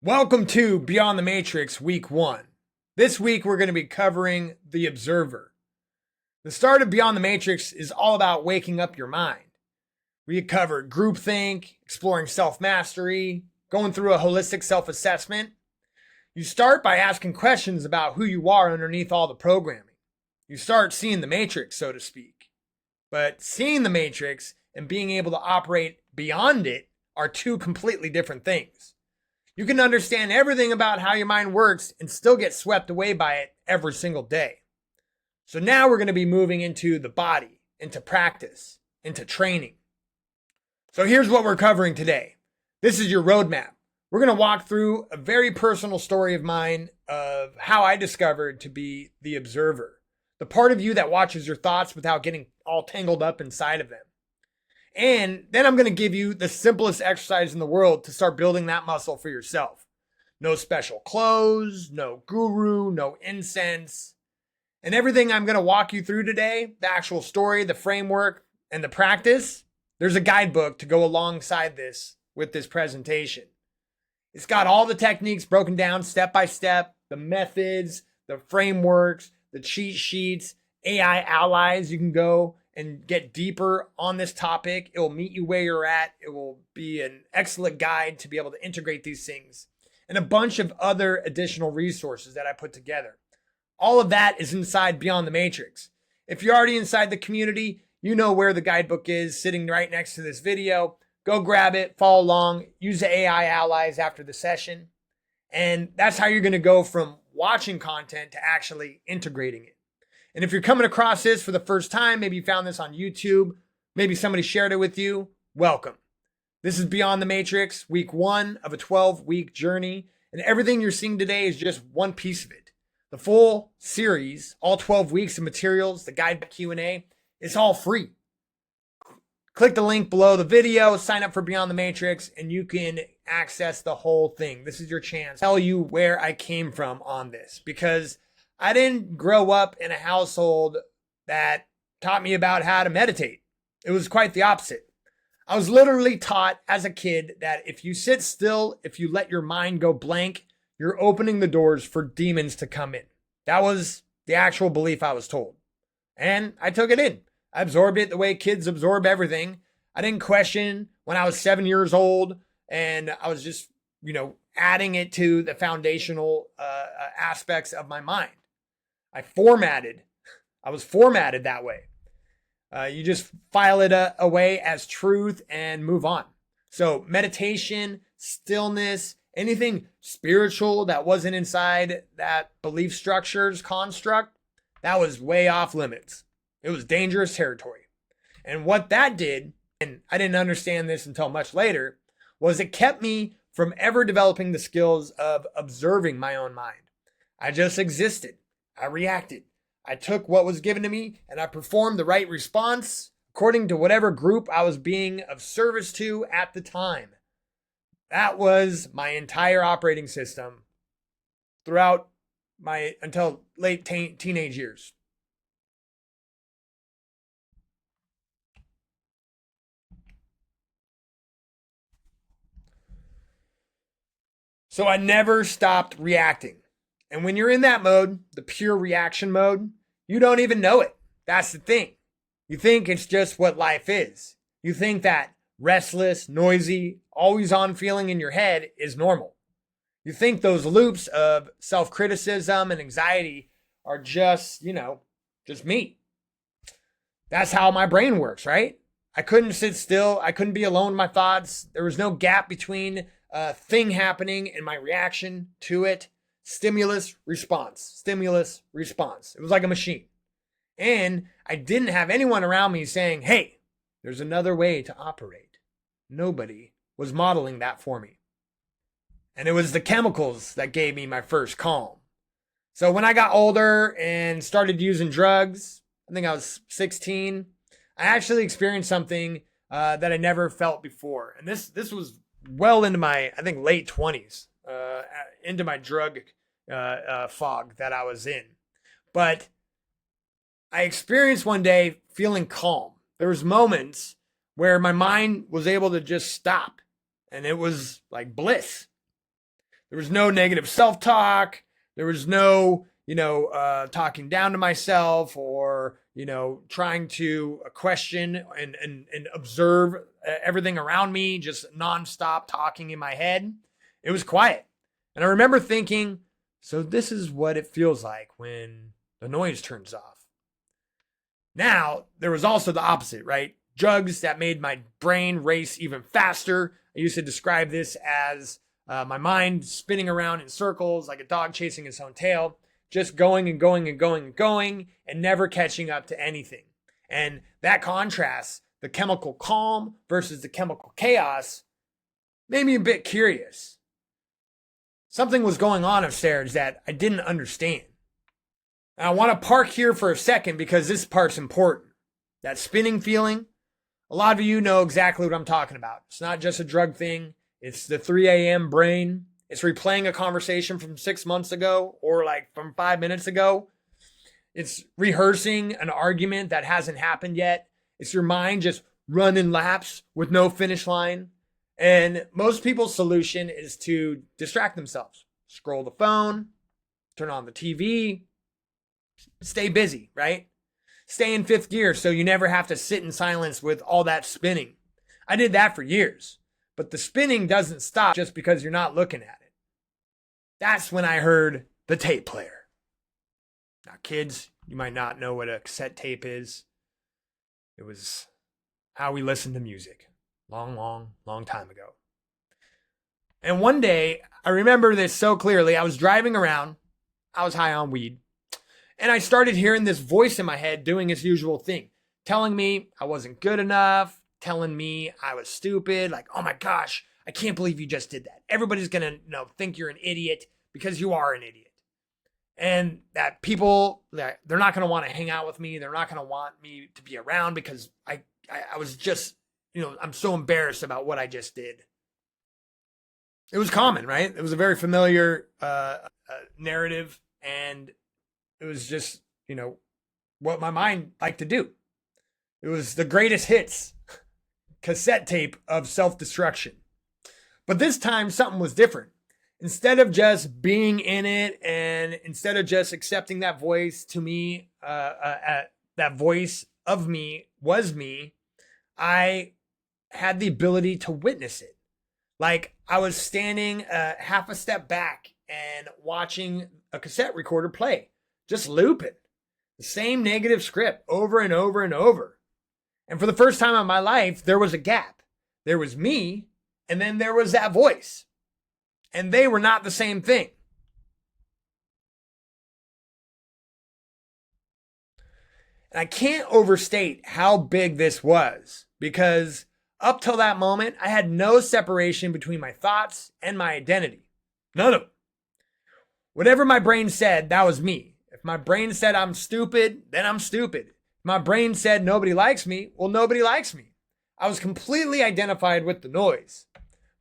Welcome to Beyond the Matrix Week 1. This week we're going to be covering the observer. The start of Beyond the Matrix is all about waking up your mind. We covered groupthink, exploring self-mastery, going through a holistic self-assessment. You start by asking questions about who you are underneath all the programming. You start seeing the matrix, so to speak. But seeing the matrix and being able to operate beyond it are two completely different things. You can understand everything about how your mind works and still get swept away by it every single day. So now we're going to be moving into the body, into practice, into training. So here's what we're covering today. This is your roadmap. We're going to walk through a very personal story of mine of how I discovered to be the observer, the part of you that watches your thoughts without getting all tangled up inside of them. And then I'm going to give you the simplest exercise in the world to start building that muscle for yourself. No special clothes, no guru, no incense. And everything I'm going to walk you through today, the actual story, the framework, and the practice, there's a guidebook to go alongside this with this presentation. It's got all the techniques broken down step by step, the methods, the frameworks, the cheat sheets, AI allies you can go and get deeper on this topic. It will meet you where you're at. It will be an excellent guide to be able to integrate these things and a bunch of other additional resources that I put together. All of that is inside Beyond the Matrix. If you're already inside the community, you know where the guidebook is sitting right next to this video. Go grab it, follow along, use the AI allies after the session. And that's how you're going to go from watching content to actually integrating it. And if you're coming across this for the first time, maybe you found this on YouTube, maybe somebody shared it with you, welcome. This is Beyond the Matrix, week 1 of a 12-week journey. And everything you're seeing today is just one piece of it. The full series, all 12 weeks of materials, the guide Q&A, it's all free. Click the link below the video, sign up for Beyond the Matrix, and you can access the whole thing. This is your chance to tell you where I came from on this, because I didn't grow up in a household that taught me about how to meditate. It was quite the opposite. I was literally taught as a kid that if you sit still, if you let your mind go blank, you're opening the doors for demons to come in. That was the actual belief I was told. And I took it in. I absorbed it the way kids absorb everything. I didn't question when I was 7 years old, and I was just, adding it to the foundational aspects of my mind. I was formatted that way. You just file it away as truth and move on. So meditation, stillness, anything spiritual that wasn't inside that belief structure's construct, that was way off limits. It was dangerous territory. And what that did, and I didn't understand this until much later, was it kept me from ever developing the skills of observing my own mind. I just existed. I reacted. I took what was given to me and I performed the right response according to whatever group I was being of service to at the time. That was my entire operating system throughout until late teenage years. So I never stopped reacting. And when you're in that mode, the pure reaction mode, you don't even know it. That's the thing. You think it's just what life is. You think that restless, noisy, always on feeling in your head is normal. You think those loops of self-criticism and anxiety are just me. That's how my brain works, right? I couldn't sit still. I couldn't be alone with my thoughts. There was no gap between a thing happening and my reaction to it. Stimulus, response. It was like a machine. And I didn't have anyone around me saying, hey, there's another way to operate. Nobody was modeling that for me. And it was the chemicals that gave me my first calm. So when I got older and started using drugs, I think I was 16, I actually experienced something that I never felt before. And this was well into my, I think, late 20s, into my drug fog that I was in. But I experienced one day feeling calm. There was moments where my mind was able to just stop, and it was like bliss. There was no negative self-talk. There was no, talking down to myself or, trying to question and observe everything around me, just nonstop talking in my head. It was quiet. And I remember thinking, so this is what it feels like when the noise turns off. Now, there was also the opposite, right? Drugs that made my brain race even faster. I used to describe this as my mind spinning around in circles like a dog chasing its own tail, just going and going and going and going and never catching up to anything. And that contrast, the chemical calm versus the chemical chaos, made me a bit curious. Something was going on upstairs that I didn't understand. And I want to park here for a second because this part's important. That spinning feeling, a lot of you know exactly what I'm talking about. It's not just a drug thing. It's the 3 a.m. brain. It's replaying a conversation from 6 months ago or like from 5 minutes ago. It's rehearsing an argument that hasn't happened yet. It's your mind just running laps with no finish line. And most people's solution is to distract themselves. Scroll the phone, turn on the TV, stay busy, right? Stay in fifth gear so you never have to sit in silence with all that spinning. I did that for years. But the spinning doesn't stop just because you're not looking at it. That's when I heard the tape player. Now, kids, you might not know what a cassette tape is. It was how we listened to music. Long time ago. And one day, I remember this so clearly. I was driving around. I was high on weed. And I started hearing this voice in my head doing its usual thing, telling me I wasn't good enough, telling me I was stupid, like, oh my gosh, I can't believe you just did that. Everybody's going to think you're an idiot because you are an idiot. And that people, they're not going to want to hang out with me. They're not going to want me to be around because I was just, I'm so embarrassed about what I just did. It was common, right? It was a very familiar narrative, and it was just, what my mind liked to do. It was the greatest hits cassette tape of self-destruction. But this time, something was different. Instead of just being in it and instead of just accepting that voice to me, that voice of me was me, I had the ability to witness it. Like I was standing half a step back and watching a cassette recorder play, just looping the same negative script over and over and over. And for the first time in my life, there was a gap. There was me, and then there was that voice. And they were not the same thing. And I can't overstate how big this was, because up till that moment, I had no separation between my thoughts and my identity. None of them. Whatever my brain said, that was me. If my brain said I'm stupid, then I'm stupid. If my brain said nobody likes me, well, nobody likes me. I was completely identified with the noise.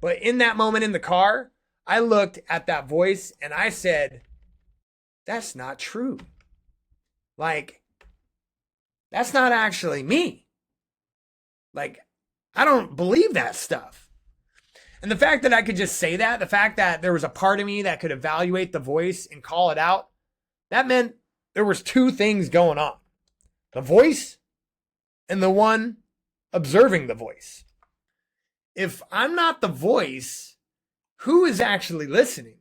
But in that moment in the car, I looked at that voice and I said, that's not true. Like, that's not actually me. Like, I don't believe that stuff. And the fact that I could just say that, the fact that there was a part of me that could evaluate the voice and call it out, that meant there was two things going on. The voice and the one observing the voice. If I'm not the voice, who is actually listening?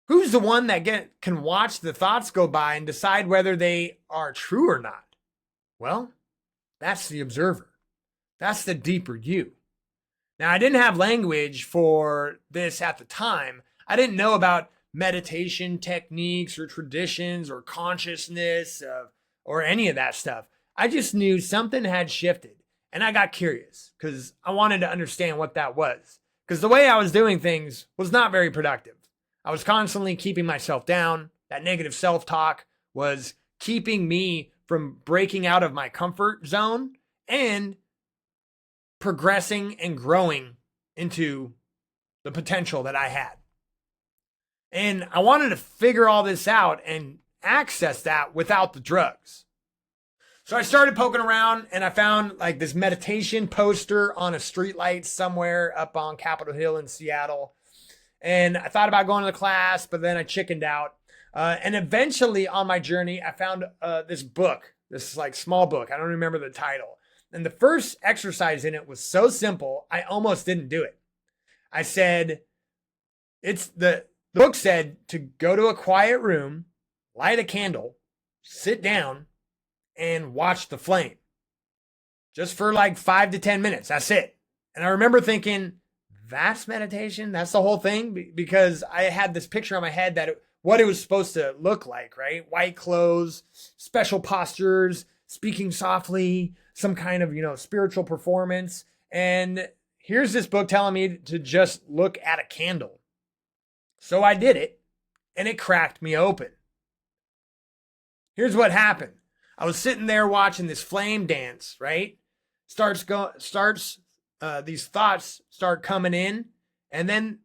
Who's the one that can watch the thoughts go by and decide whether they are true or not? Well, that's the observer. That's the deeper you. Now, I didn't have language for this at the time. I didn't know about meditation techniques or traditions or consciousness or any of that stuff. I just knew something had shifted, and I got curious because I wanted to understand what that was. Because the way I was doing things was not very productive. I was constantly keeping myself down. That negative self-talk was keeping me from breaking out of my comfort zone and progressing and growing into the potential that I had. And I wanted to figure all this out and access that without the drugs. So I started poking around and I found like this meditation poster on a streetlight somewhere up on Capitol Hill in Seattle. And I thought about going to the class, but then I chickened out. And eventually on my journey, I found this book, this like small book. I don't remember the title. And the first exercise in it was so simple, I almost didn't do it. I said, the book said to go to a quiet room, light a candle, sit down, and watch the flame. Just for like 5 to 10 minutes. That's it. And I remember thinking, that's meditation? That's the whole thing? Because I had this picture in my head that what it was supposed to look like, right? White clothes, special postures, speaking softly, some kind of, spiritual performance. And here's this book telling me to just look at a candle. So I did it, and it cracked me open. Here's what happened. I was sitting there watching this flame dance, right? These thoughts start coming in, and then,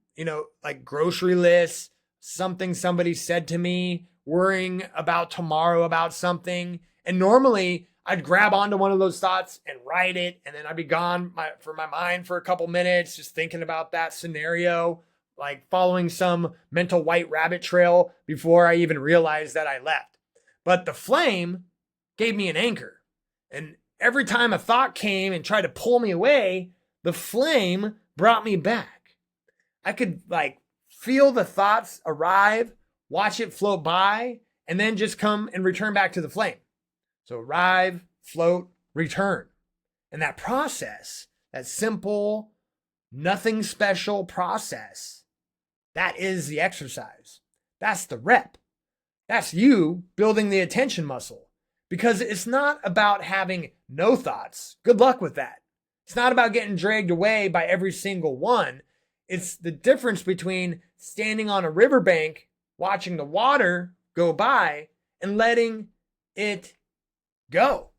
like grocery lists, something somebody said to me, worrying about tomorrow about something. And normally I'd grab onto one of those thoughts and write it, and then I'd be gone from my mind for a couple minutes, just thinking about that scenario, like following some mental white rabbit trail before I even realized that I left. But the flame gave me an anchor. And every time a thought came and tried to pull me away, the flame brought me back. I could feel the thoughts arrive, watch it float by, and then just come and return back to the flame. So arrive, float, return. And that process, that simple, nothing special process, that is the exercise. That's the rep. That's you building the attention muscle. Because it's not about having no thoughts. Good luck with that. It's not about getting dragged away by every single one. It's the difference between standing on a riverbank, watching the water go by, and letting it go.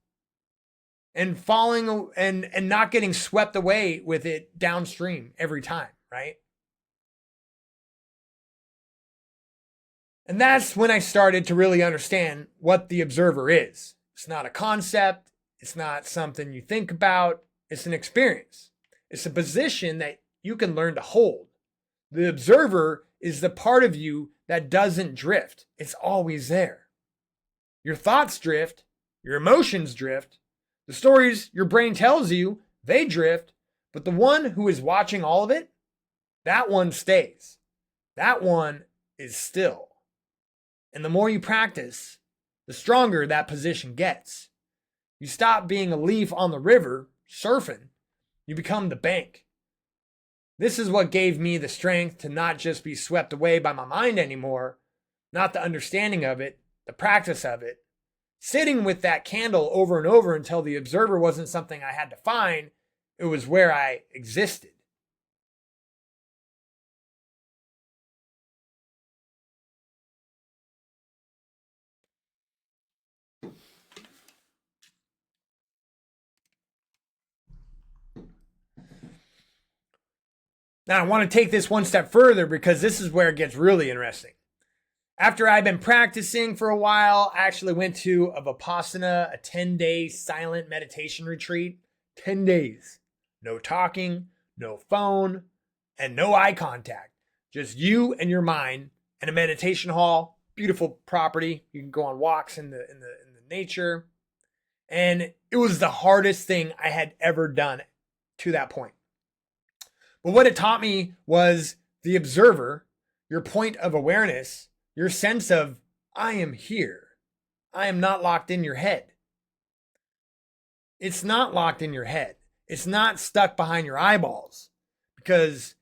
And falling and not getting swept away with it downstream every time, right? And that's when I started to really understand what the observer is. It's not a concept. It's not something you think about. It's an experience. It's a position that you can learn to hold. The observer is the part of you that doesn't drift. It's always there. Your thoughts drift. Your emotions drift. The stories your brain tells you, they drift. But the one who is watching all of it, that one stays. That one is still. And the more you practice, the stronger that position gets. You stop being a leaf on the river, surfing. You become the bank. This is what gave me the strength to not just be swept away by my mind anymore, not the understanding of it, the practice of it. Sitting with that candle over and over until the observer wasn't something I had to find, it was where I existed. Now, I want to take this one step further because this is where it gets really interesting. After I've been practicing for a while, I actually went to a Vipassana, a 10-day silent meditation retreat. 10 days. No talking, no phone, and no eye contact. Just you and your mind in a meditation hall. Beautiful property. You can go on walks in the nature. And it was the hardest thing I had ever done to that point. But what it taught me was the observer, your point of awareness, your sense of, I am here. I am not locked in your head. It's not locked in your head. It's not stuck behind your eyeballs. Because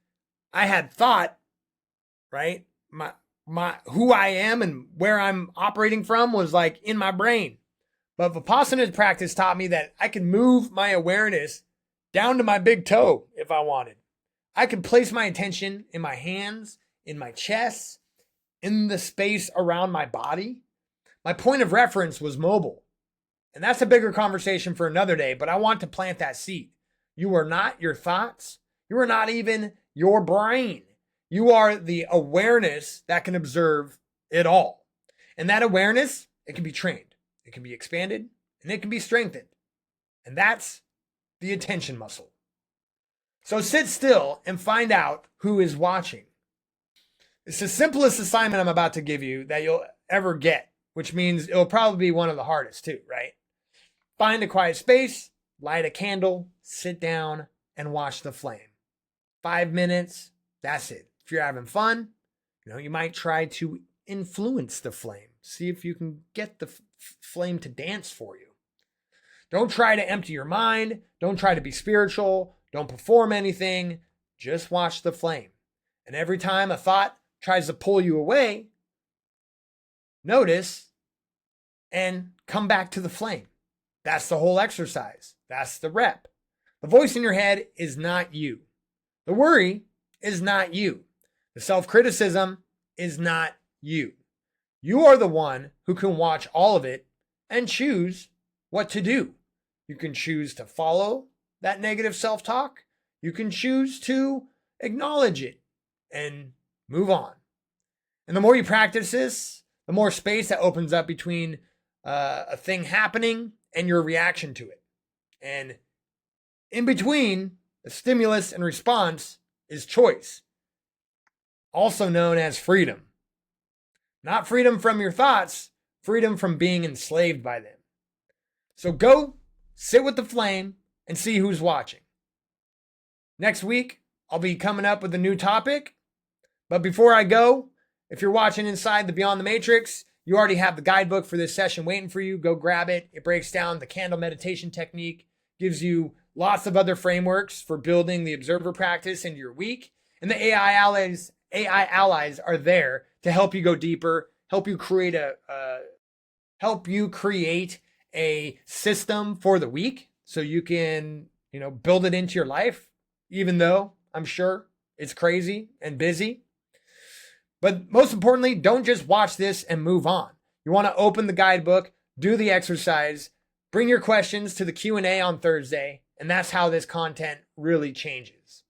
I had thought, right? My who I am and where I'm operating from was like in my brain. But Vipassana practice taught me that I could move my awareness down to my big toe if I wanted. I could place my attention in my hands, in my chest, in the space around my body. My point of reference was mobile. And that's a bigger conversation for another day, but I want to plant that seed. You are not your thoughts. You are not even your brain. You are the awareness that can observe it all. And that awareness, it can be trained, it can be expanded, and it can be strengthened. And that's the attention muscle. So sit still and find out who is watching. It's the simplest assignment I'm about to give you that you'll ever get, which means it'll probably be one of the hardest too, right? Find a quiet space, light a candle, sit down, and watch the flame. 5 minutes, that's it. If you're having fun, you might try to influence the flame. See if you can get the flame to dance for you. Don't try to empty your mind. Don't try to be spiritual. Don't perform anything. Just watch the flame. And every time a thought tries to pull you away, notice and come back to the flame. That's the whole exercise. That's the rep. The voice in your head is not you. The worry is not you. The self-criticism is not you. You are the one who can watch all of it and choose what to do. You can choose to follow that negative self-talk. You can choose to acknowledge it and move on. And the more you practice this, the more space that opens up between a thing happening and your reaction to it. And in between the stimulus and response is choice, also known as freedom. Not freedom from your thoughts, freedom from being enslaved by them. So go sit with the flame and see who's watching. Next week, I'll be coming up with a new topic. But before I go, if you're watching inside the Beyond the Matrix, you already have the guidebook for this session waiting for you. Go grab it. It breaks down the candle meditation technique, gives you lots of other frameworks for building the observer practice into your week. And the AI allies are there to help you go deeper, help you create a system for the week so you can, build it into your life, even though I'm sure it's crazy and busy. But most importantly, don't just watch this and move on. You want to open the guidebook, do the exercise, bring your questions to the Q&A on Thursday, and that's how this content really changes.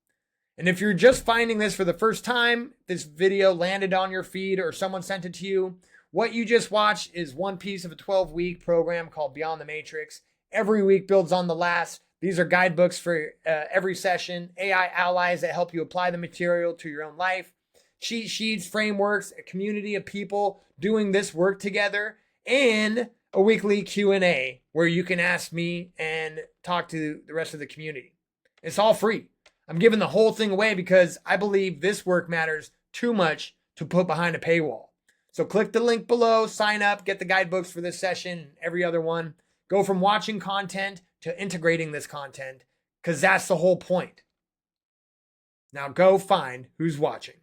And if you're just finding this for the first time, this video landed on your feed or someone sent it to you, what you just watched is one piece of a 12-week program called Beyond the Matrix. Every week builds on the last. These are guidebooks for every session, AI allies that help you apply the material to your own life, cheat sheets, frameworks, a community of people doing this work together, and a weekly Q&A where you can ask me and talk to the rest of the community. It's all free. I'm giving the whole thing away because I believe this work matters too much to put behind a paywall. So click the link below, sign up, get the guidebooks for this session and every other one. Go from watching content to integrating this content because that's the whole point. Now go find who's watching.